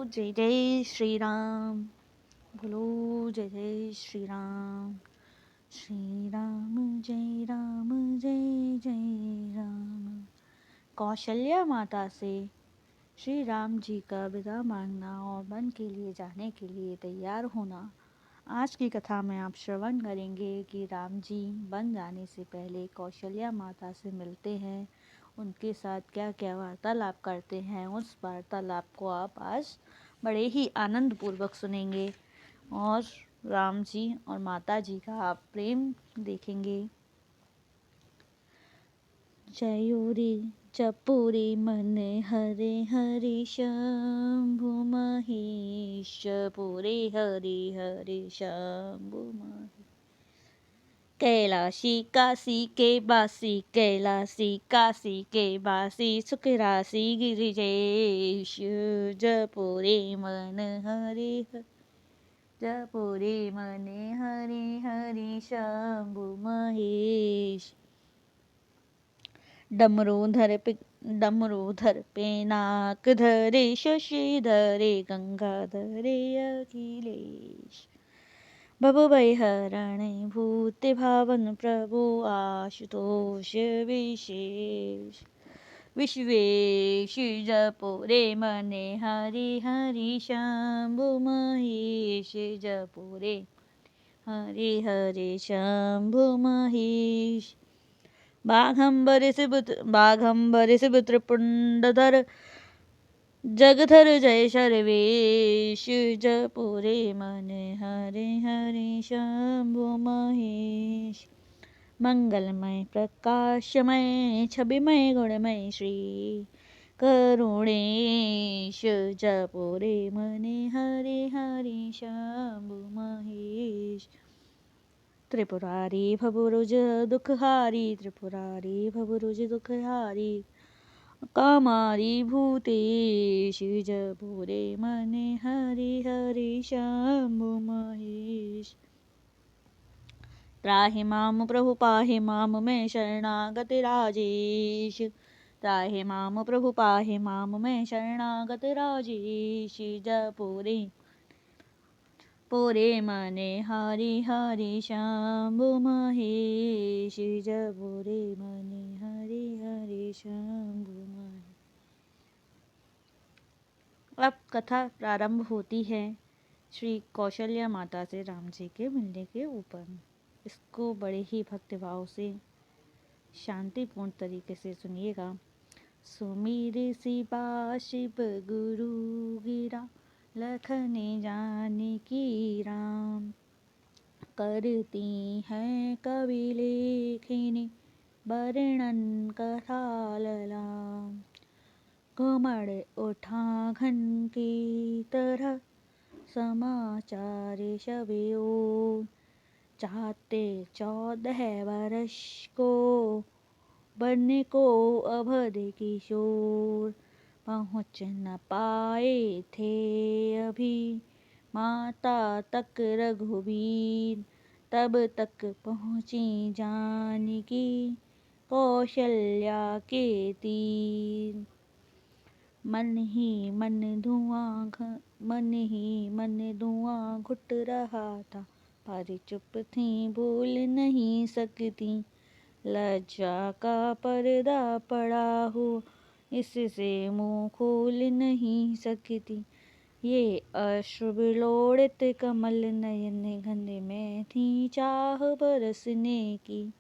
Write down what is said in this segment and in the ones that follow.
जय जय श्री राम। बोलो जय जय श्री राम। श्री राम जय जय राम। कौशल्या माता से श्री राम जी का विदा मांगना और वन के लिए जाने के लिए तैयार होना। आज की कथा में आप श्रवण करेंगे कि राम जी वन जाने से पहले कौशल्या माता से मिलते हैं, उनके साथ क्या क्या वार्तालाप करते हैं। उस वार्तालाप को आप आज बड़े ही आनंद पूर्वक सुनेंगे और राम जी और माता जी का आप प्रेम देखेंगे। जयोरे जपुरे मन हरे हरे शंभु महेश, पुरे हरे हरे शंभु महेश। कैलाशी काशी के बासी, कैलाशी काशी के बासी, सुख राशि गिरिजेश। जपुरे मन हरे हरे, जपुरे मन हरे हरे शंभु महेश। डमरूधर पे नाक धरे, शशि धरे गंगा धरे अखिलेश। भवभय हरण भूत भावन प्रभु, आशुतोष विशेष। विश्वेश जपुरे मने हरि हरि शंभु महेश। जपुरे हरि हरि शंभु महेश। बाघंबर शिव त्रिपुंडधर, जगधर जय सर्वेश। जपुरे मन हरे हरे शंभु महेश। मंगलमय प्रकाशमय छविमय गुणमय श्री करुणेश। जपुरे मन हरे हरे शंभु महेश। त्रिपुरारी भवरुज दुखहारी, त्रिपुरारी भवरुज दुखहारी, कामारी भूतेश। जपुरे मने हरि हरि शंभु महेश। त्राहि माम प्रभु पाहि माम, मैं शरणागत राजेश। त्राहि माम प्रभु पाहि माम, मैं शरणागत राजेश। जपुरे पुरे मने हरि हरि शंभु महेश। जपुरे मने हरि हरि शंभु महेश। अब कथा प्रारंभ होती है श्री कौशल्या माता से राम जी के मिलने के ऊपर। इसको बड़े ही भक्तिभाव से शांतिपूर्ण तरीके से सुनिएगा। सुमीर शिवा शिव गुरु गिरा, लखन जानकी राम। करती हैं कवि लेखिनी, वर्णन कथा ललाम। घुमड़ उठा घन की तरह, समाचार सबे ओर। चाहते 14 वर्ष को, बनने को अवध किशोर। पहुँच न पाए थे अभी, माता तक रघुवीर। तब तक पहुँची जानकी, कौशल्या के तीर। मन ही मन धुआं घुट रहा था, पर चुप थी बोल नहीं सकती। लज्जा का पर्दा पड़ा हो, इससे मुँह खोल नहीं सकती। ये अश्रु बिलोड़ित कमल नयन, घन में थी चाह बरसने की।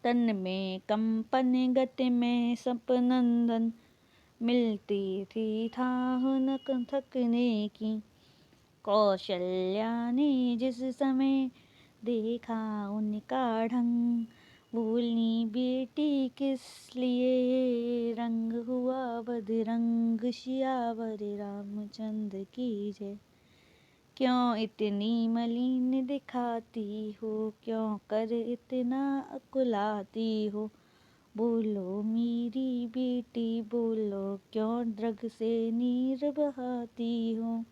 तन में कंपन गति में सपनंदन, मिलती थी थाह न थकने की। कौशल्या ने जिस समय देखा उनका ढंग, बोली बेटी किस लिए रंग हुआ बदरंग। सियावर रामचंद्र की जय। क्यों इतनी मलिन दिखाती हो, क्यों कर इतना अकुलाती हो। बोलो मेरी बेटी बोलो, क्यों दृग से नीर बहाती हो।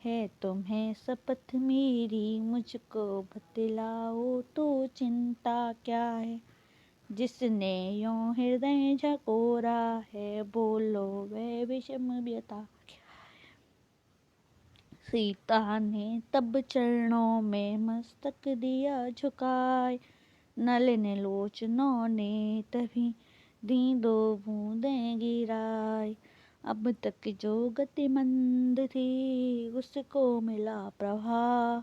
है तुम्हें शपथ मेरी, मुझको बतलाओ तो चिंता क्या है। जिसने यूं हृदय झकोरा है, बोलो वह विषम व्यथा। सीता ने तब चरणों में मस्तक दिया झुकाए, नलिन लोचनों ने तभी दी दो बूंदें गिराए। अब तक जो गति मंद थी उसको मिला प्रभा,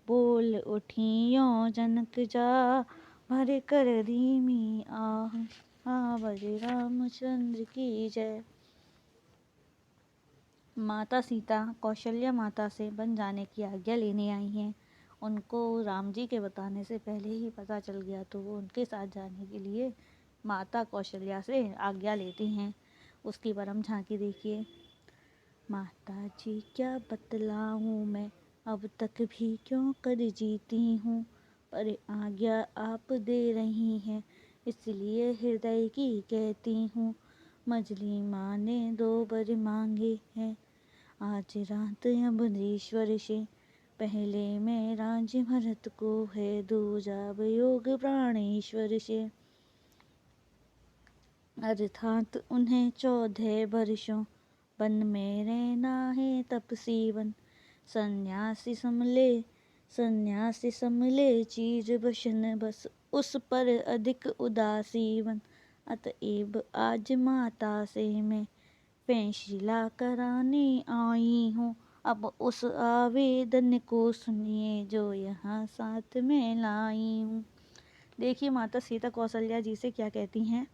बोल उठी यों जनक जा भर कर धीमी आह। बजे रामचंद्र की जय। माता सीता कौशल्या माता से बन जाने की आज्ञा लेने आई हैं। उनको राम जी के बताने से पहले ही पता चल गया, तो वो उनके साथ जाने के लिए माता कौशल्या से आज्ञा लेती हैं। उसकी परम झांकी देखिए। माता जी क्या बतलाऊं मैं, अब तक भी क्यों कर जीती हूँ, पर आज्ञा आप दे रही हैं इसलिए हृदय की कहती हूँ। मजली माँ ने 2 वर मांगे हैं, आज रात अम्बरीश्वर से। पहले मैं राज्य भरत को है, दूजा वियोग प्राणेश्वर से। अर्थात उन्हें 14 वर्षों वन में रहना है तपसी वन। सन्यासी समले चीर बसन बस, उस पर अधिक उदासी वन। अतएव आज माता से मैं फैसला कराने आई हूँ। अब उस आवेदन को सुनिए जो यहाँ साथ में लाई हूँ। देखिए माता सीता कौशल्या जी से क्या कहती हैं।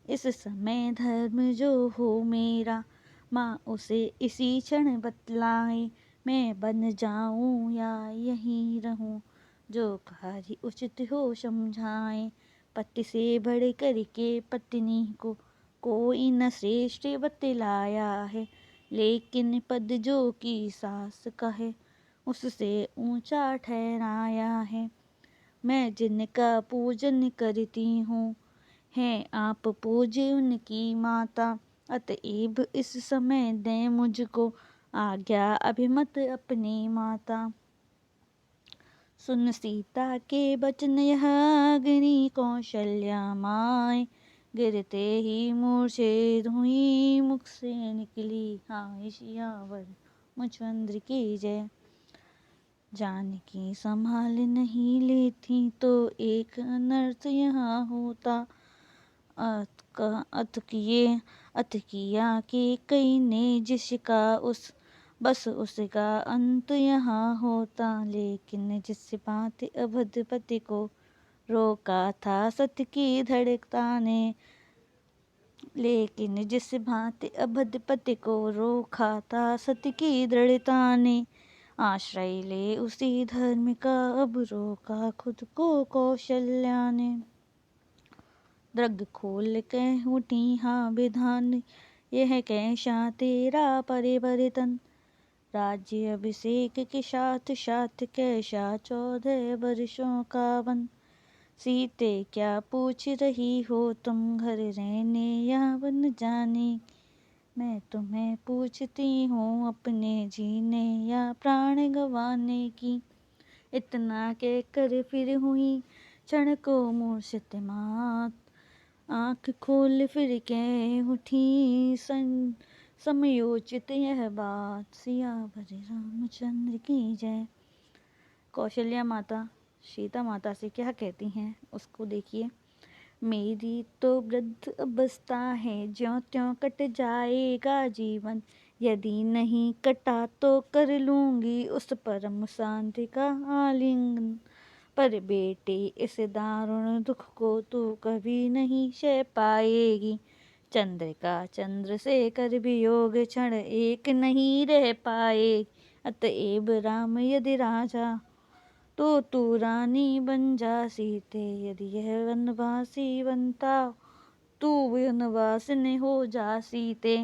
इस समय धर्म जो हो मेरा, माँ उसे इसी क्षण बतलाए। मैं बन जाऊँ या यहीं रहूँ, जो कार्य उचित हो समझाए। पति से बढ़ कर के पत्नी को कोई न श्रेष्ठ बतलाया है, लेकिन पद जो की सास का है उससे ऊंचा ठहराया है। मैं जिनका पूजन करती हूँ, हैं आप पूज्य उनकी माता। अतएव इस समय दें मुझको आज्ञा अभिमत अपनी माता। सुन सीता के बचन यह अग्नि कौशल्या माय, गिरते ही मूर्छित हुई मुख से निकली हाय सियावर मुचंद्र की जय। जानकी संभाल नहीं लेती तो एक अनर्थ यहाँ होता। अत किया कि कई ने जिसका बस उसका अंत यहाँ होता। लेकिन जिस बात अभद्रपति को रोका था सत की धड़कता ने, लेकिन जिस भांति अभद्रपति को रोका था सत की दृढ़ता ने। आश्रय ले उसी धर्म का अब रोका खुद को कौशल्या ने। दृग खोल कह उठी हाँ विधान, यह कैसा तेरा परिवर्तन। राज्य अभिषेक के साथ साथ कैसा 14 वर्षों का वन। सीते क्या पूछ रही हो तुम, घर रहने या वन जाने। मैं तुम्हें पूछती हूँ अपने जीने या प्राण गंवाने की। इतना कहकर फिर हुई क्षण को मूर्छित मात, आँख खोल फिर कह उठी समयोचित यह बात। सियावर रामचंद्र की जय। कौशल्या माता सीता माता से क्या कहती हैं उसको देखिए। मेरी तो वृद्ध अवस्था है, ज्यों त्यों कट जाएगा जीवन। यदि नहीं कटा तो कर लूँगी उस परम शांति का आलिंगन। पर बेटे इस दारुण दुख को तू कभी नहीं सह पाएगी। चंद्र का चंद्र से कर वियोग क्षण एक नहीं रह पाए। अतएव राम यदि राजा तो तू रानी बन जा सीते। यदि यह वनवासी बनता तू वनवासिनी हो जा सीते।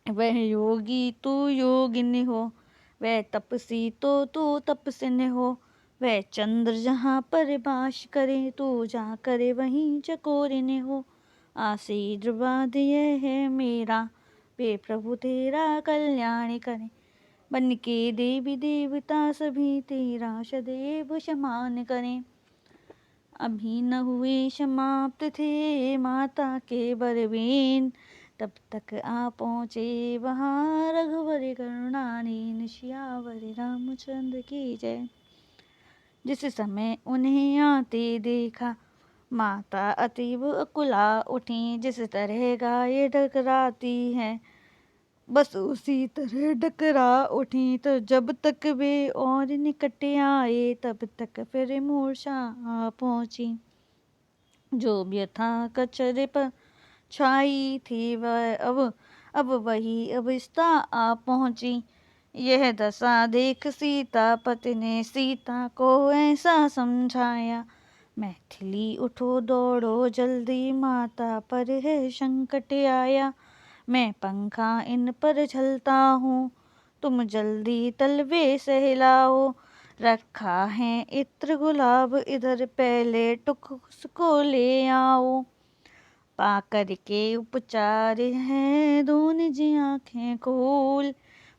वह योगी तू योगिनी हो, वह तपसी तो तू तपस्विनी हो। वह चंद्र जहाँ पर वास करे तू जा करे वहीं चकोरिनी हो। आशीर्वाद यह है मेरा वे प्रभु तेरा कल्याण करे। बन के देवी देवता सभी तेरा सदैव समान करें। अभी न हुए समाप्त थे माता के बरबेन, तब तक आ पहुँचे वहाँ रघुवर करुणानीन। सियावर रामचंद्र की जय। जिस समय उन्हें आते देखा माता अतीब अकुला उठी, जिस तरह गाय डकराती है बस उसी तरह डकरा उठी। तो जब तक वे और निकट आए तब तक फिर मूर्छा आ पहुंची। जो व्यथा कचरे पर छाई थी वह अब वही अवस्था आ पहुंची। यह दशा देख सीता पति ने सीता को ऐसा समझाया, मैथिली उठो दौड़ो जल्दी माता पर है संकट आया। मैं पंखा इन पर झलता हूँ तुम जल्दी तलवे सहलाओ। रखा है इत्र गुलाब इधर पहले टुक उसको ले आओ। पाकर के उपचार हैं दो निज आँखें खोल,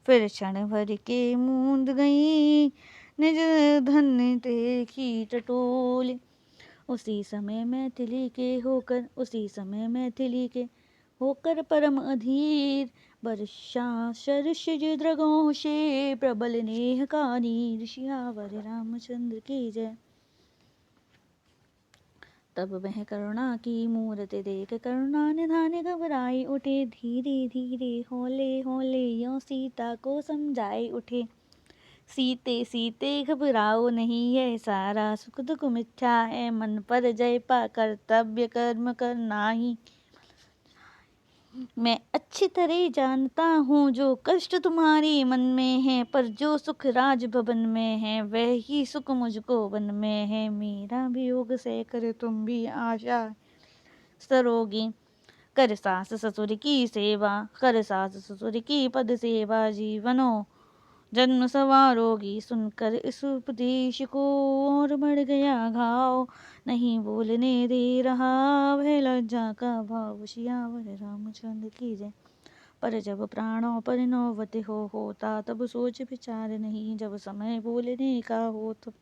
फिर क्षण भर के मूंद गई निज धन देखी टटोल। उसी समय मैथिली के होकर परम अधीर, वर्षा सरसिज द्रगों से प्रबल नेह का नीर। सियावर रामचंद्र की जय। तब वह करुणा की मूरति देख करुणा निधान घबराई उठे। धीरे धीरे होले होले यो सीता को समझाए उठे। सीते सीते घबराओ नहीं है सारा सुख दुख मिथ्या है। मन पर जय पा कर्तव्य कर्म करना ही। मैं अच्छी तरह जानता हूँ जो कष्ट तुम्हारी मन में है, पर जो सुख राज भवन में है वह ही सुख मुझको वन में है। मेरा वियोग से कर तुम भी आशा सरोगी, कर सास ससुर की सेवा, कर सास ससुर की पद सेवा जीवनो जन्म सवारोगी। सुनकर इस उपदेश को और बढ़ गया घाव, नहीं बोलने दे रहा वह लज्जा का भाव। सियावर रामचंद्र की जय। पर जब प्राणों पर नौबत होता तब सोच विचार नहीं। जब समय बोलने का हो तब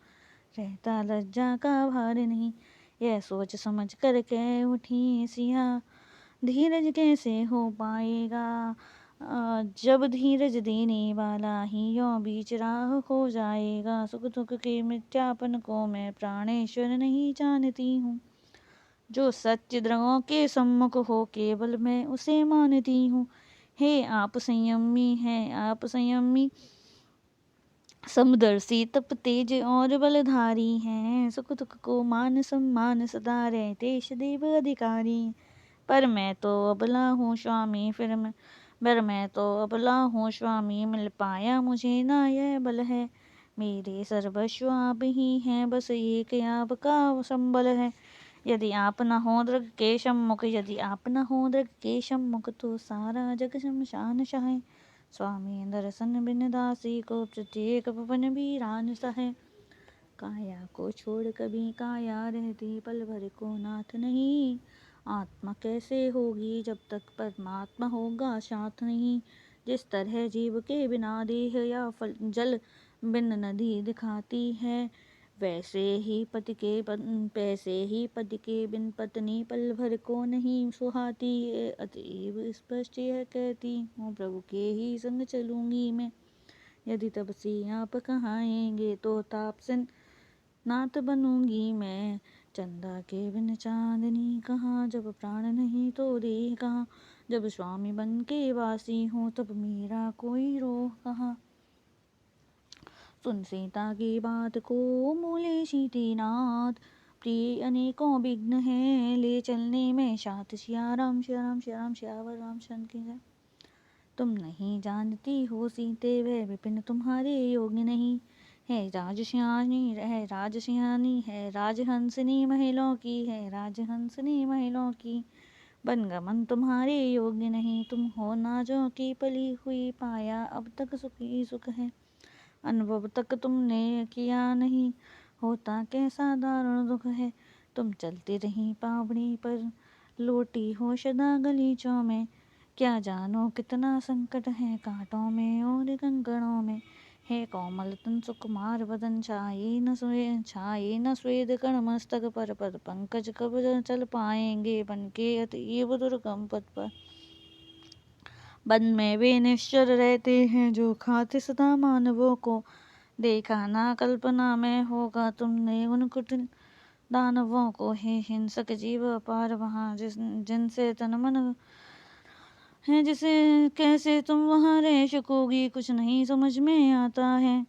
रहता लज्जा का भार नहीं। यह सोच समझ कर कह उठी सिया, धीरज कैसे हो पाएगा जब धीरज देने वाला ही यो बीच राह हो जाएगा। सुख दुख के मिथ्यापन को मैं प्राणेश्वर नहीं जानती हूँ, जो सत्य द्रवों के सम्मुख हो केवल मैं उसे मानती हूँ। हे आप संयमी समदर्शी तप तेज और बलधारी हैं। सुख दुख को मान सम्मान सदा रहते सदैव अधिकारी। पर मैं तो अबला हूँ स्वामी मिल पाया मुझे ना यह बल है। मेरे सर्वस्व आप ही हैं बस एक आपका संबल है। यदि आप न हो दृग के सम्मुख तो सारा जग शमशान सहे। स्वामी दर्शन बिन दासी को प्रत्येक पवन वीरान सहे। काया को छोड़ कभी काया रहती पल भर को नाथ नहीं। आत्मा कैसे होगी जब तक परमात्मा होगा साथ नहीं। जिस तरह जीव के बिना देह या फल जल बिन नदी दिखाती है, वैसे ही पति के बिन पत्नी पल भर को नहीं सुहाती। अतएव स्पष्ट यह कहती हूँ प्रभु के ही संग चलूंगी मैं। यदि तपसी आप कहाएंगे तो ताप से नात बनूंगी मैं। चंदा के बिन चांदनी कहाँ, जब प्राण नहीं तो देह कहाँ। जब स्वामी बन के वासी हूँ तब मेरा कोई रोह कहाँ। सुन सीता की बात को मूले सीतेनाथ, प्रिय अनेकों विघ्न हैं ले चलने में साथ। सिया राम सियावर रामचंद्र की जय। तुम नहीं जानती हो सीते वह विपिन तुम्हारे योग्य नहीं। है राजसियानी है राजहंसनी महिलों की। बनगमन तुम्हारे योग्य नहीं। तुम हो ना जो की पली हुई पाया अब तक सुख ही सुख है। अनुभव तक तुमने किया नहीं होता कैसा दारुण दुख है। तुम चलती रही पावड़ी पर लोटी हो सदा गलीचों में। क्या जानो कितना संकट है कांटों में और कंकड़ों में। हे कोमल तन सुकुमार वदन छाये न स्वेद कण मस्तक पर पद पंकज कब चल पाएंगे बन के अतीब दुर्गम पद पर। वन में वे निश्चर रहते हैं जो खाते सदा मानवों को, देखा ना कल्पना में होगा तुमने उन कुटिल दानवों को। हे हिंसक जीव अपार वहाँ जिनसे तन मन है, जिसे कैसे तुम वहाँ रह सकोगी, कुछ नहीं समझ में आता है।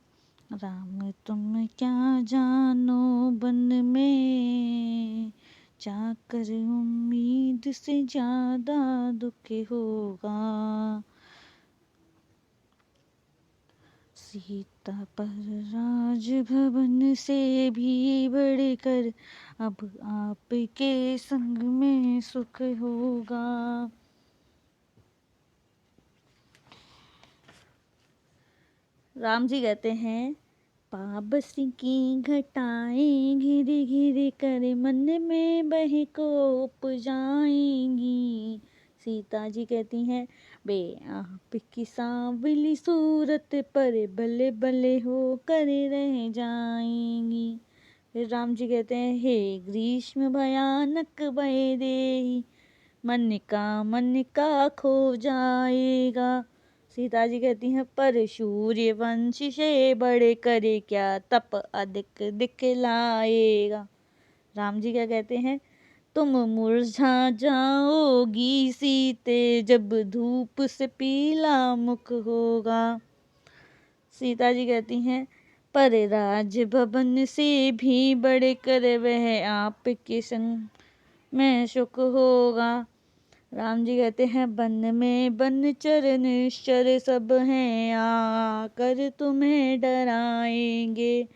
राम तुम क्या जानो बन में, जाकर उम्मीद से ज्यादा दुख होगा। सीता पर राजभवन से भी बढ़कर अब आपके संग में सुख होगा। राम जी कहते हैं, पाबस की घटाएं घिर घिर कर मन में बह को उपजाएंगी। सीता जी कहती हैं, बे आपकी सांवली सूरत पर बले बले हो कर रह जाएंगी। फिर राम जी कहते हैं, हे ग्रीष्म भयानक भय देहि, मन का खो जाएगा। सीता जी कहती हैं, पर सूर्य वंश से बड़े करे क्या तप अधिक दिखलाएगा। राम जी क्या कहते हैं, तुम मुरझा जाओगी सीते जब धूप से पीला मुख होगा। सीता जी कहती हैं, पर राज भवन से भी बड़े कर वह आपके संग में सुख होगा। राम जी कहते हैं, वन में बनचर निश्चर सब हैं, आकर तुम्हें डराएंगे।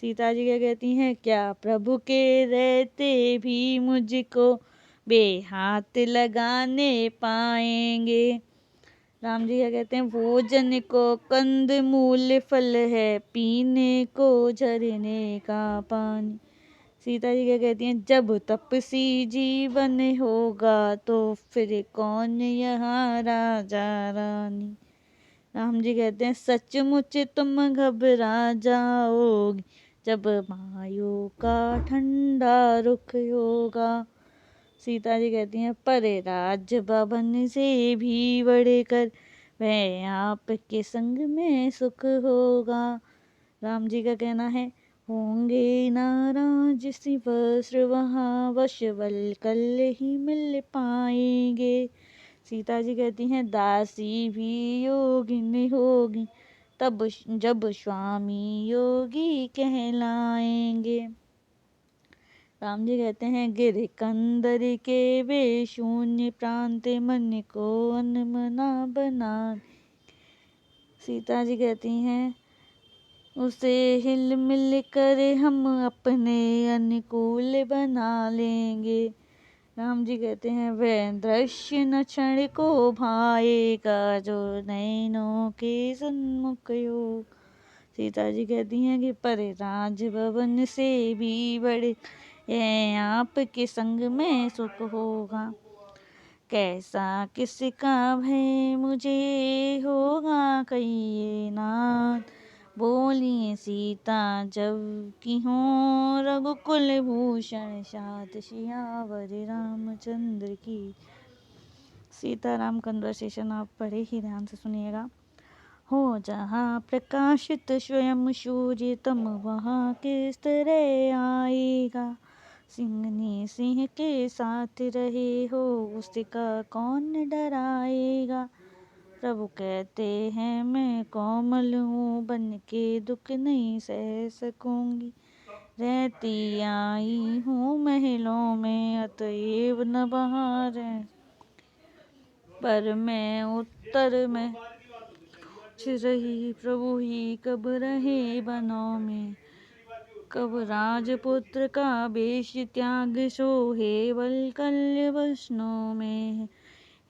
सीता जी क्या कहती हैं, क्या प्रभु के रहते भी मुझको बेहाथ लगाने पाएंगे। राम जी क्या कहते हैं, भोजन को कंद मूल फल है, पीने को झरने का पानी। सीता जी क्या कहती हैं, जब तपसी जीवन होगा तो फिर कौन यहाँ राजा रानी। राम जी कहते हैं, सचमुच तुम घबरा जाओगी जब वायु का ठंडा रुख होगा। सीता जी कहती हैं, पर राज भवन से भी बढ़कर वह आपके संग में सुख होगा। राम जी का कहना है, होंगे नाराज सी वस्त्र वहाँ वशवल कल ही मिल पाएंगे। सीता जी कहती हैं, दासी भी योगिनी होगी तब जब स्वामी योगी कहलाएंगे। राम जी कहते हैं, गिर कंदर के वे शून्य प्रांत मन को अनमना बना। सीता जी कहती हैं, उसे हिल मिल कर हम अपने अनुकूल बना लेंगे। राम जी कहते हैं, वह दृश्य न क्षण को भाएगा जो नैनों के सन्मुख हो। सीता जी कहती हैं कि पर राजभवन से भी बड़े यह आपके संग में सुख होगा। कैसा किसका भय मुझे होगा कहिए नाथ, बोली सीता जब की हो रघुकुल भूषण साथ सियावर रामचंद्र की। सीताराम कन्वर्सेशन आप बड़े ही ध्यान से सुनिएगा। हो जहाँ प्रकाशित स्वयं सूर्य तम वहाँ किस तरह आएगा, सिंह सिंह के साथ रहे हो उसका कौन डराएगा। प्रभु कहते हैं, मैं कोमल हूँ बन के दुख नहीं सह सकूंगी, रहती आई हूँ महलों में अतएव न बाहर, पर मैं उत्तर में रही प्रभु ही कब रहे बनों में। कब राजपुत्र का वेश त्याग सोहे वल्कल्य वसनों में,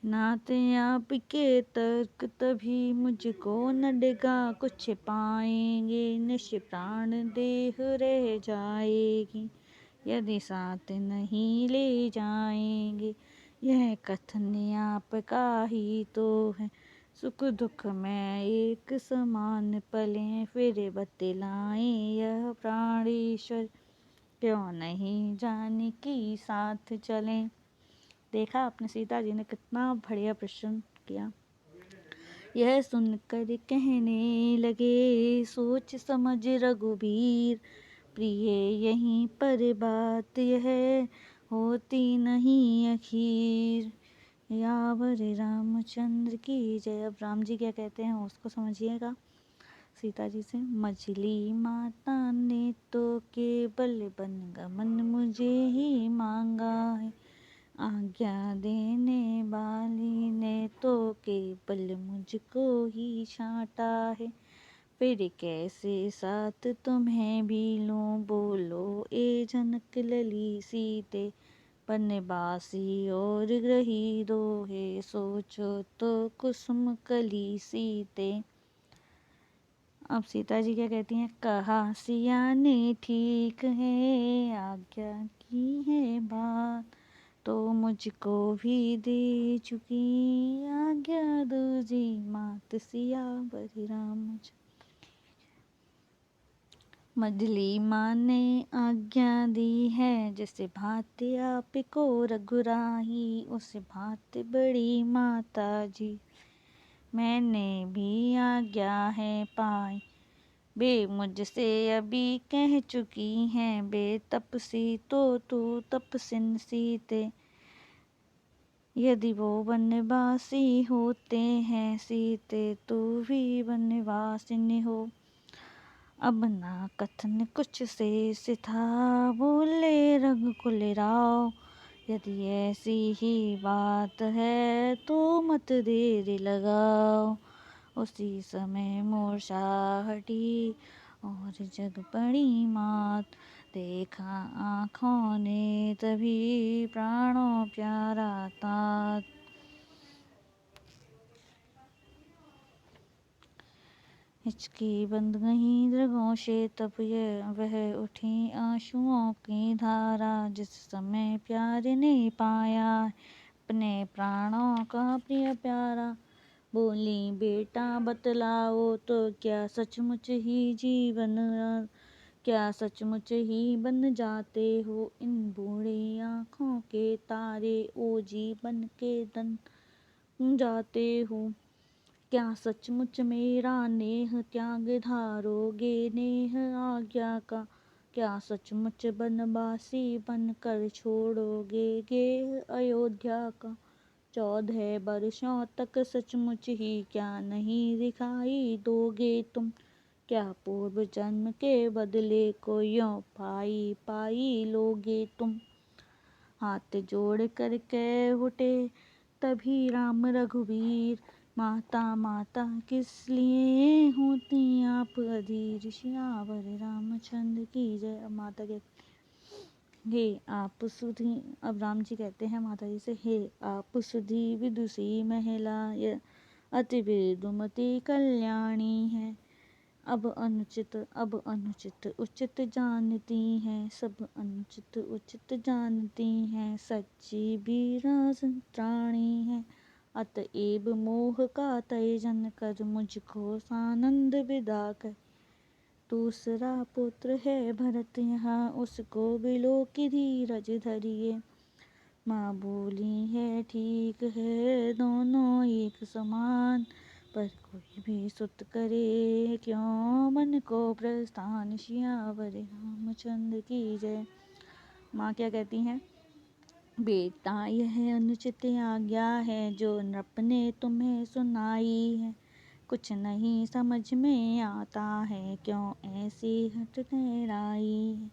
नाते आपके तर्क तभी मुझको न डिगा, कुछ पाएंगे निश प्राण देह रह जाएगी, यदि साथ नहीं ले जाएंगे। यह कथन आपका ही तो है, सुख दुख में एक समान पलें, फिर बतलाएं यह प्राणेश्वर, क्यों नहीं जाने की साथ चलें। देखा आपने, सीता जी ने कितना बढ़िया प्रश्न किया। यह सुनकर कहने लगे, सोच समझ रघुबीर, प्रिय यहीं पर बात यह होती नहीं अखीर। यावर रामचंद्र की जय। अब राम जी क्या कहते हैं उसको समझिएगा सीता जी से। मछली माता ने तो केवल बन गमन मुझे ही मांगा है, आज्ञा देने वाली ने तो केवल मुझको ही छांटा है। फिर कैसे साथ तुम्हें भी लूं, बोलो ए जनक लली सीते, बनवासी और ग्रही दोहे, सोचो तो कुसुम कली सीते। अब सीता जी क्या कहती हैं, कहा सिया ने ठीक है, आज्ञा की है बात, तो मुझको भी दे चुकी, आज्ञा दूजी मात सियावर रामचंद्र। मझली माँ ने आज्ञा दी है, जैसे भांति आपको रघुराही, उस भांति बड़ी माता जी मैंने भी आज्ञा है पाई। बे मुझसे अभी कह चुकी हैं, बे तपसी तो तू तपसिन सीते, यदि वो वनवासी होते हैं सीते, तू भी वनवासिनी हो। अब ना कथन कुछ शेष था, बोले रघुकुल राव, यदि ऐसी ही बात है तो मत देर लगाओ। उसी समय मूर्छा हटी और जग पड़ी मात, देखा आँखों ने तभी प्राणों प्यारा तात। हिचकी बंद गई दृगों से तब वह उठी आंसुओं की धारा, जिस समय प्यारे ने पाया अपने प्राणों का प्रिय प्यारा। बोली बेटा बतलाओ तो क्या सचमुच ही जीवन, क्या सचमुच ही बन जाते हो इन बूढ़े आँखों के तारे, ओ जी बन के दन जाते हो। क्या सचमुच मेरा नेह त्याग धारोगे नेह आज्ञा का, क्या सचमुच बनवासी बनकर छोड़ोगे गेह अयोध्या का। 14 वर्षों तक सचमुच ही क्या नहीं दिखाई दोगे तुम, क्या पूर्व जन्म के बदले को यों पाई पाई लोगे तुम। हाथ जोड़ कर कह उठे तभी राम रघुवीर, माता माता किस लिए होती आप अधीर, सियावर रामचंद्र की जय। अब माता के हे आप सुधी, अब राम जी कहते हैं माता जी से, हे आप सुधी विदुषी महिला, अति विदुमती कल्याणी है, अब अनुचित उचित जानती हैं, सब अनुचित उचित जानती हैं, सच्ची वीराणी है, अतएव मोह का तयजन कर मुझको सानंद विदा कर। दूसरा पुत्र है भरत यहाँ, उसको बिलो की धीरज धरिए। माँ बोली है ठीक है दोनों एक समान, पर कोई भी सुत करे क्यों मन को प्रस्थान, सियावर रामचंद्र की जय। माँ क्या कहती हैं, बेटा यह अनुचित आज्ञा है जो नृप ने तुम्हें सुनाई है, कुछ नहीं समझ में आता है क्यों ऐसी हठ ठहराई है,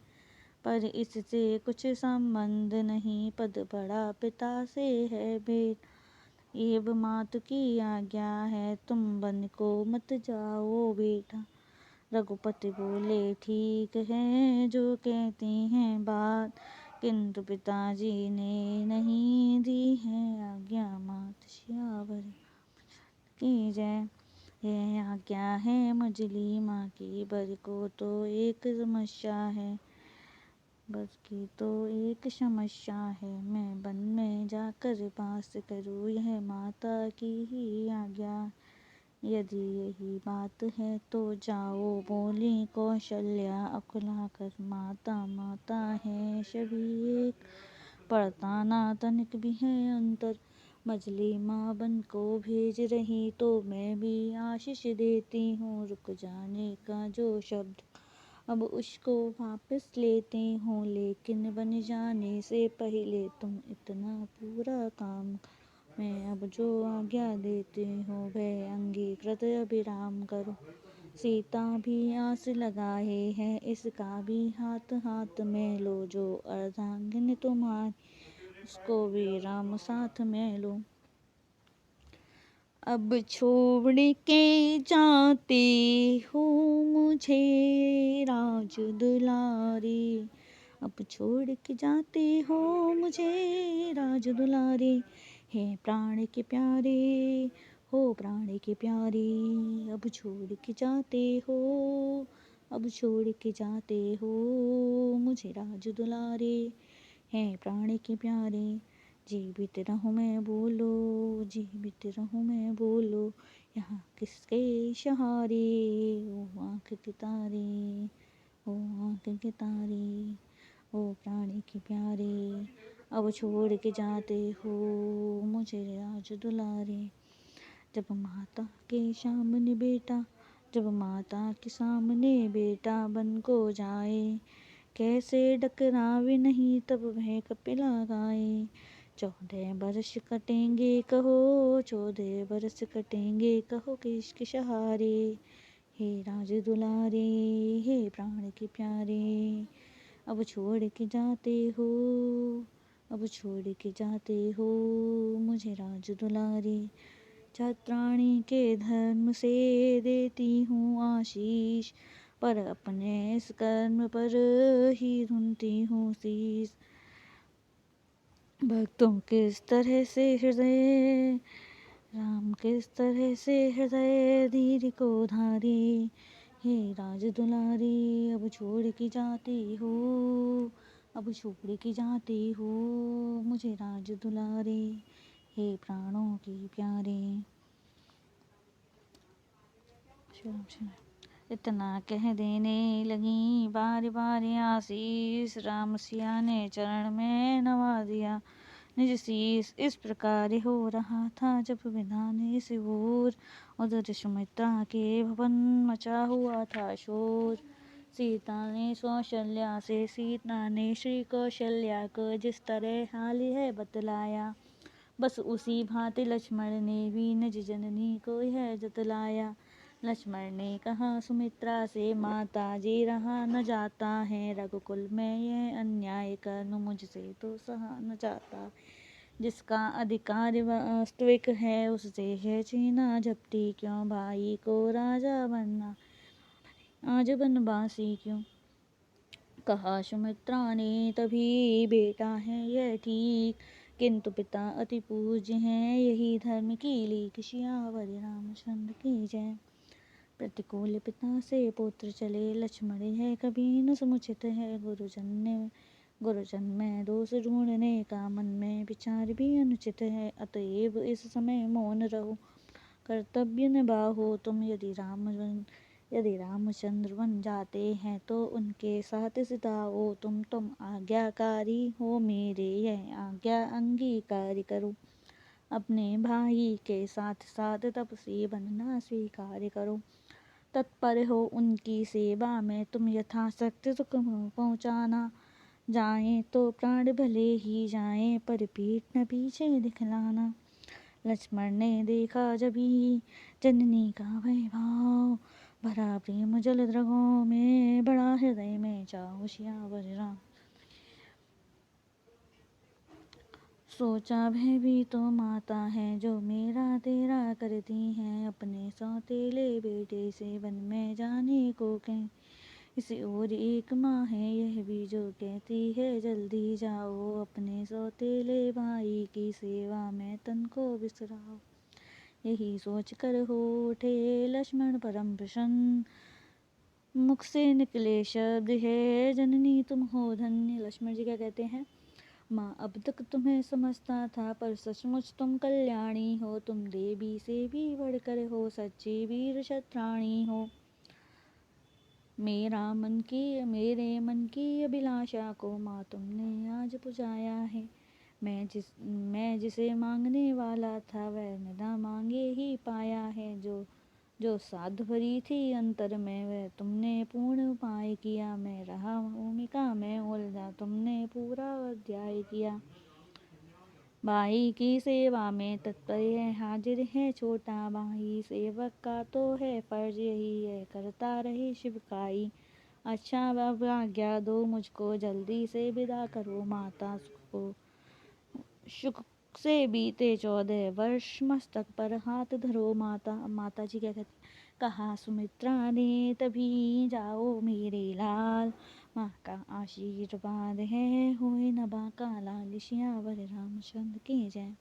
पर इससे कुछ संबंध नहीं, पद बड़ा पिता से है बेटा, एव मात की आज्ञा है तुम वन को मत जाओ बेटा। रघुपति बोले ठीक है जो कहती हैं बात, किंतु पिताजी ने नहीं दी है आज्ञा, मात सियावर की जय। यह आज्ञा है मझली माँ की, बर को तो एक समस्या है, बस की तो एक समस्या है, मैं वन में जाकर वास करूँ, यह माता की ही आज्ञा। यदि यही बात है तो जाओ, बोली कौशल्या अकुलाकर। माता माता है सभी एक, पड़ता ना तनिक भी है अंतर। मजली माँ बन को भेज रही तो मैं भी आशीष देती हूँ। रुक जाने का जो शब्द अब उसको वापस लेती हूँ, लेकिन बन जाने से पहले तुम इतना पूरा काम। मैं अब जो आज्ञा देती हूँ वह अंगीकृत अभिराम करो। सीता भी आस लगाए है, इसका भी हाथ हाथ में लो। जो अर्धांगिन तुम्हारी उसको भी राम साथ में लो। अब छोड़ के जाते हो मुझे राज दुलारे। अब छोड़ के जाते हो मुझे राज दुलारे। हे प्राण के प्यारे, हो प्राण के प्यारे। अब छोड़ के जाते हो, अब छोड़ के जाते हो मुझे राज दुलारे। हे प्राण के प्यारे। जीवित रहूं मैं बोलो, जीवित रहूं मैं बोलो। यहाँ किसके सहारे, ओ आँख के तारे, ओ आँख के तारे, ओ प्राणी के प्यारे। अब छोड़ के जाते हो मुझे राज दुलारे। जब माता के सामने बेटा, जब माता के सामने बेटा बन को जाए, कैसे डकरावे नहीं तब वह कपिला गाए। 14 बरस कटेंगे कहो, 14 बरस कटेंगे कहो किसके सहारे। हे राज दुलारे, हे प्राण के प्यारे। अब छोड़ के जाते हो, अब छोड़ के जाते हो मुझे राज दुलारे। छत्राणी के धर्म से देती हूँ आशीष, पर अपने इस कर्म पर ही धुनती हूँ शीश। भक्तों किस तरह से हृदय, राम किस तरह से हृदय धीर को धारे। हे राज दुलारे, अब छोड़ के जाते हो, अब छोड़ के जाते हो मुझे राज दुलारे। हे प्राणों के प्यारे। इतना कह देने लगी बार बार आशीष, राम सिया ने चरण में नवा दिया निज शीश। इस प्रकार हो रहा था जब विधान इस ओर, उधर सुमित्रा के भवन मचा हुआ था शोर। सीता ने कौशल्या से, सीता ने श्री कौशल्या को जिस तरह हाल है बतलाया, बस उसी भांति लक्ष्मण ने भी निज जननी को यह जतलाया। लक्ष्मण ने कहा सुमित्रा से, माता जी रहा न जाता है, रघुकुल में यह अन्याय कर्म मुझसे तो सहा न जाता। जिसका अधिकार वास्तविक है उससे है छीना झपटी क्यों। भाई को राजा बनना आज बनवासी क्यों। कहा सुमित्रा ने तभी, बेटा है यह ठीक, किंतु पिता अति पूज्य हैं, यही धर्म की लीक। सियावर रामचंद्र की जय। प्रतिकूल पिता से पुत्र चले, लक्ष्मण है कभी न समुचित है। गुरुजन में दोष ढूंढने का मन में विचार भी अनुचित है। अतएव इस समय मौन रहो, कर्तव्य निभाओ तुम। यदि रामचंद्र बन जाते हैं तो उनके साथ सिधाओ तुम आज्ञाकारी हो मेरे, यह आज्ञा अंगीकार करो। अपने भाई के साथ साथ तप से बनना स्वीकार करो। तत्पर हो उनकी सेवा में तुम यथाशक्ति सुख पहुँचाना। जाएं तो प्राण भले ही जाएं, पर पीठ न पीछे दिखलाना। लक्ष्मण ने देखा जभी जननी का वैभव, भरा प्रेम जल द्रगों में, बड़ा हृदय में चाहु सियावर राम। सोचा वह भी तो माता है जो मेरा तेरा करती हैं, अपने सौतेले बेटे से वन में जाने को कहें। इस ओर एक माँ है यह भी जो कहती है जल्दी जाओ, अपने सौतेले भाई की सेवा में तन को बिसराओ। यही सोच कर हो उठे लक्ष्मण परम प्रसन्न, मुख से निकले शब्द है जननी तुम हो धन्य। लक्ष्मण जी क्या कहते हैं, माँ अब तक तुम्हें समझता था, पर सचमुच तुम कल्याणी हो। तुम देवी से भी बढ़कर हो, सच्ची वीर क्षत्राणी हो। मेरे मन की अभिलाषा को माँ तुमने आज पुजाया है। मैं जिसे मांगने वाला था, वह बिना मांगे ही पाया है। जो साध भरी थी अंतर में, वह तुमने पूर्ण उपाय किया। मैं रहा भूमिका में उलझा, तुमने पूरा अध्याय किया। भाई की सेवा में तत्पर है, हाजिर है छोटा भाई। सेवक का तो है फर्ज यही है, करता रहे शिवकाई। अच्छा अब आज्ञा दो मुझको, जल्दी से विदा करो माता। सुख से बीते 14 वर्ष, मस्तक पर हाथ धरो माता। माता जी क्या कहती, कहा सुमित्रा ने तभी, जाओ मेरे लाल। माँ का आशीर्वाद है, होए न बाका लाल। सियावर रामचंद्र की जय।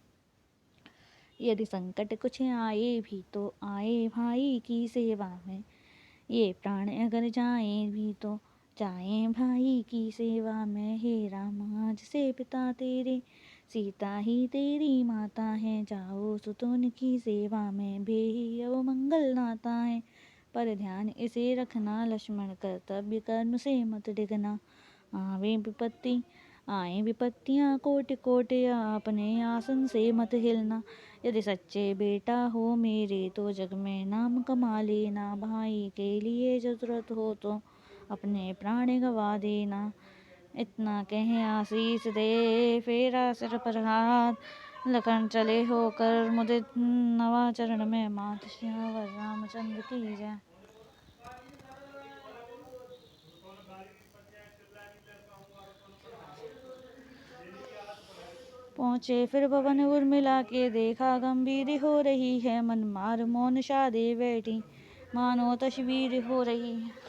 यदि संकट कुछ आए भी तो आए भाई की सेवा में, ये प्राण अगर जाए भी तो जाए भाई की सेवा में। हे राम आज से पिता तेरे, सीता ही तेरी माता है। जाओ सुतोन की सेवा में, बेही अवमंगल नाता है। पर ध्यान इसे रखना लक्ष्मण, कर्तव्य कर्म से मत डिगना। आए विपत्तियाँ कोटि कोटि, अपने आसन से मत हिलना। यदि सच्चे बेटा हो मेरे, तो जग में नाम कमा लेना। भाई के लिए जरूरत हो तो अपने प्राण गवा देना। इतना कहे आशीष दे, फेरा सिर पर हाथ। लखन चले होकर मुदित, नवा चरण में मात। सियावर रामचंद्र की जय। पहुँचे फिर भवन उर्मिला के, देखा गंभीर हो रही है। मन मार मौन शादे बैठी, मानो तस्वीर हो रही है।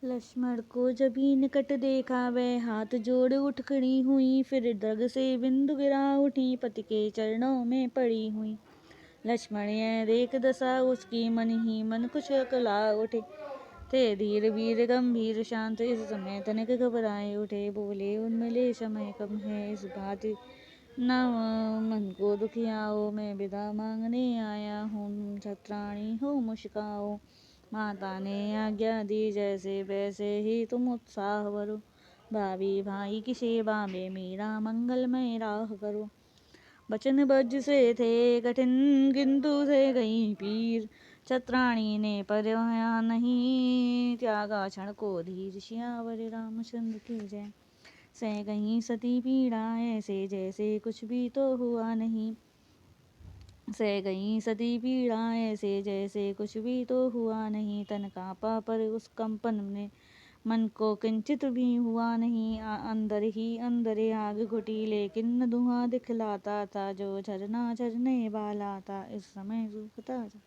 लक्ष्मण को जभी निकट देखा, वह हाथ जोड़ उठ खड़ी हुई। फिर दर्ग से बिंदु गिरा उठी, पति के चरणों में पड़ी हुई। लक्ष्मण यह देख दशा उसकी, मन ही मन कुछ अकला उठे। थे धीर वीर गंभीर शांत, इस समय तनिक घबराए उठे। बोले उन्मिले समय कम है, इस बात न मन को दुखियाओ। मैं विदा मांगने आया हूँ, छत्राणी हो मुस्काओ। माता ने आज्ञा दी जैसे, वैसे ही तुम उत्साह भरो। भाभी भाई की सेवा में मेरा मंगलमय राह करो। वचन बज से थे कठिन, किंतु थे गई पीर। छत्राणी ने परवाया नहीं, त्यागा क्षण को धीर। सियावर रामचंद्र की जय। सह गई सती पीड़ा ऐसे, जैसे कुछ भी तो हुआ नहीं। सह गई सती पीड़ा ऐसे, जैसे कुछ भी तो हुआ नहीं। तन कांपा पर उस कंपन ने, मन को किंचित भी हुआ नहीं। अंदर ही अंदर आग घुटी, लेकिन न धुआं दिखलाता था। जो झरना झरने वाला था, इस समय सूखता था।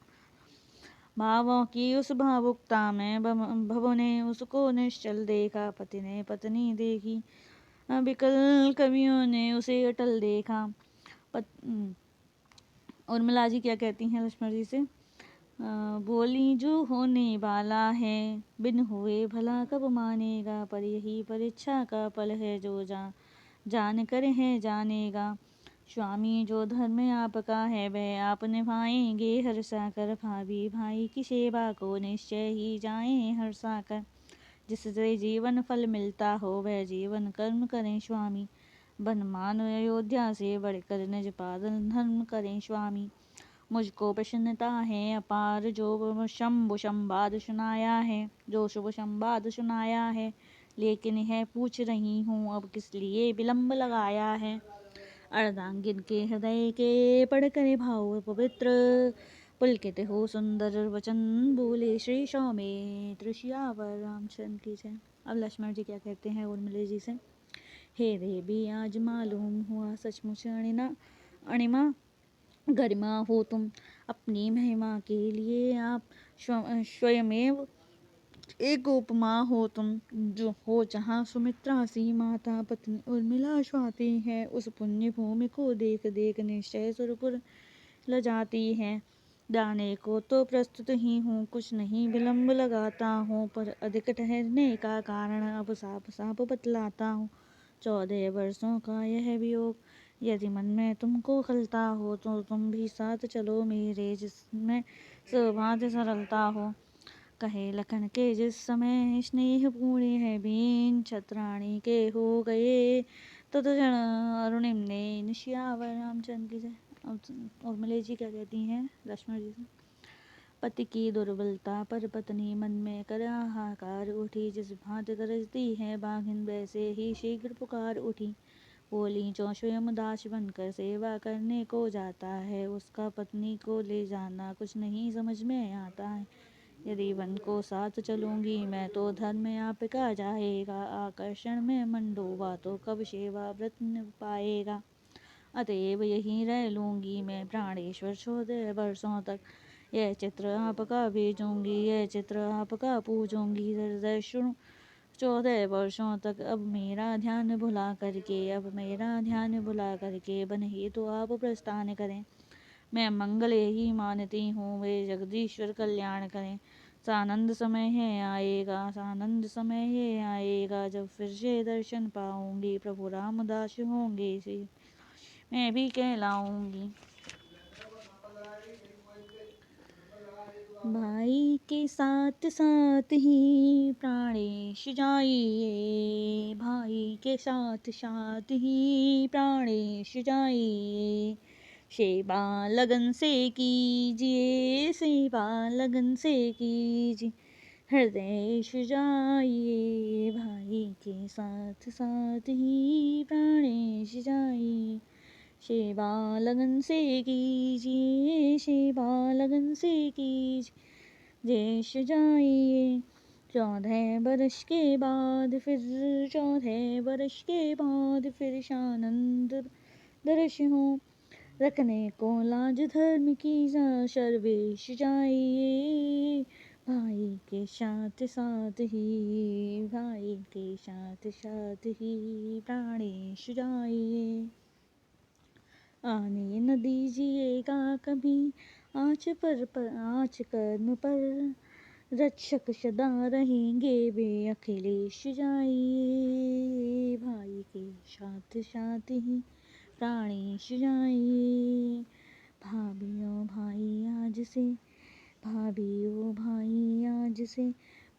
भावों की उस भावुकता में भव ने उसको निश्चल देखा। पति ने पत्नी देखी, विकल कवियों ने उसे अटल देखा। उर्मिला जी क्या कहती हैं लक्ष्मण जी से, बोली जो होने वाला है, बिन हुए भला कब मानेगा। पर यही परीक्षा का फल है, जो जान कर है जानेगा। स्वामी जो धर्म आपका है, वह आप निभाएंगे हर्षा कर। भाभी भाई की सेवा को निश्चय ही जाएं हर्षा कर। जिससे जीवन फल मिलता हो, वह जीवन कर्म करें स्वामी। बन मान अयोध्या से बढ़कर, निज पालन धर्म करें स्वामी। मुझको प्रसन्नता है अपार, जो शंभु संवाद सुनाया है। जो शुभ संवाद सुनाया है, लेकिन यह पूछ रही हूँ, अब किस लिए विलंब लगाया है। अर्धांगिन के हृदय के पढ़कर भाव पवित्र, पुलकित हो सुंदर वचन बोले श्री सौमित्र। सियावर रामचंद्र की जय। अब लक्ष्मण जी क्या कहते हैं उर्मिला जी से, हे देवी आज मालूम हुआ, सचमुच अणिमा गरिमा हो तुम। अपनी महिमा के लिए आप स्वयमेव एक उपमा हो तुम। जो हो जहाँ सुमित्रा सी माता, पत्नी उर्मिला स्वाति है। उस पुण्य भूमि को देख देख निश्चय सुरपुर ल जाती है। जाने को तो प्रस्तुत ही हूँ, कुछ नहीं विलम्ब लगाता हूँ, पर अधिक ठहरने का कारण अब साफ साफ बतलाता हूँ। 14 वर्षों का यह वियोग यदि मन में तुमको खलता हो, तो तुम भी साथ चलो मेरे, जिसमें सौभाग्य सरलता हो। कहे लखन के जिस समय स्नेह पूरे है बीन, छत्राणी के हो गए तत्क्षण अरुणिम ने निशियावर। रामचंद्र की जय। और मले जी क्या कहती हैं लक्ष्मण जी से? पति की दुर्बलता पर पत्नी मन में कर हाहाकार उठी, जिस भांति गरजती है बाघिन वैसे ही शीघ्र पुकार उठी। बोली जो स्वयं दास बनकर सेवा करने को जाता है, उसका पत्नी को ले जाना कुछ नहीं समझ में आता है। यदि वन को साथ चलूंगी मैं, तो धर्म आपका जाएगा, आकर्षण में मन डूबा तो कब सेवा व्रत निभ पाएगा। अतएव यहीं रह लूंगी मैं प्राणेश्वर 14 वर्षों तक। यह चित्र आपका भेजूंगी, यह चित्र आपका पूजूंगी, हृदय सुनो 14 वर्षों तक। अब मेरा ध्यान भुला करके, अब मेरा ध्यान भुला करके बन ही तो आप प्रस्थान करें। मैं मंगल ही मानती हूँ, वे जगदीश्वर कल्याण करें। सानंद समय है आएगा, सानंद समय है आएगा, जब फिर से दर्शन पाऊंगी, प्रभु रामदास होंगे से मैं भी कहलाऊंगी। भाई के साथ साथ ही प्राणेश जाइए, भाई के साथ साथ ही प्राणेश जाइए। सेवा लगन से कीजिए, सेवा लगन से कीजिए, हृदय जाइए। भाई के साथ साथ ही प्राणेश जाइए। सेवा लगन से कीजिए, सेवा लगन से कीजिए, देश जाइए। 14 बरस के बाद फिर, 14 बरस के बाद फिर सानंद दर्श हो। रखने को लाज धर्म की सर्वेश जाइए। भाई के साथ साथ ही, भाई के साथ साथ ही प्राणेश जाइए। आने न दीजिएगा कभी आँच आँच कर्म पर, रक्षक सदा रहेंगे वे अखिलेश जाइए। भाई के साथ साथ ही प्राणेश जाइए। भाभियों भाई आज से, भाभियों भाई आज से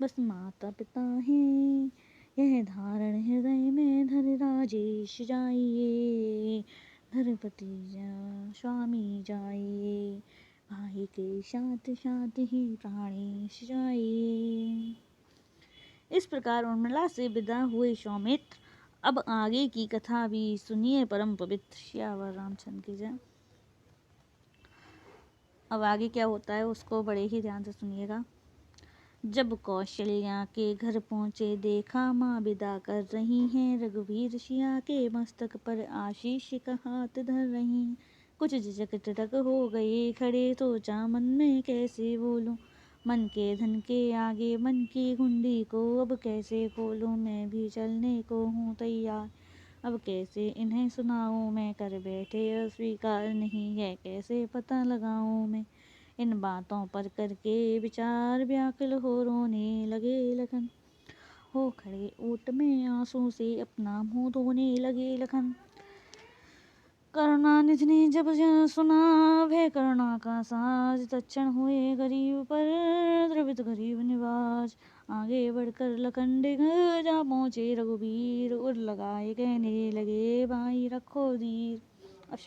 बस माता पिता हैं, यह धारण हृदय में धर राजेश जाइए। धरपति स्वामी जाइए। भाई के साथ साथ ही प्राणेश जाइए। इस प्रकार उर्मिला से विदा हुए सौमित्र। अब आगे की कथा भी सुनिए परम पवित्र। श्यावर रामचंद्र की जय। अब आगे क्या होता है उसको बड़े ही ध्यान से सुनिएगा। जब कौशल्या के घर पहुँचे, देखा माँ विदा कर रही हैं, रघुवीर सिया के मस्तक पर आशीष का हाथ धर रही। कुछ झिझक टिटक हो गए खड़े, सोचा मन में कैसे बोलूं, मन के धन के आगे मन की कुंडी को अब कैसे खोलूं। मैं भी चलने को हूँ तैयार, अब कैसे इन्हें सुनाऊं मैं, कर बैठे अस्वीकार नहीं है, कैसे पता लगाऊं मैं। इन बातों पर करके विचार व्याकुल हो, रोने लगे लखन। हो खड़े ओट में आंसू से अपना मुंह धोने लगे लखन। करुणानिधि ने जब सुना भय करुणा का साज, तत्क्षण हुए गरीब पर द्रवित गरीब निवाज। आगे बढ़कर लखन डिग जा पहुँचे रघुवीर, उर लगाए कहने लगे भाई रखो धीर। अब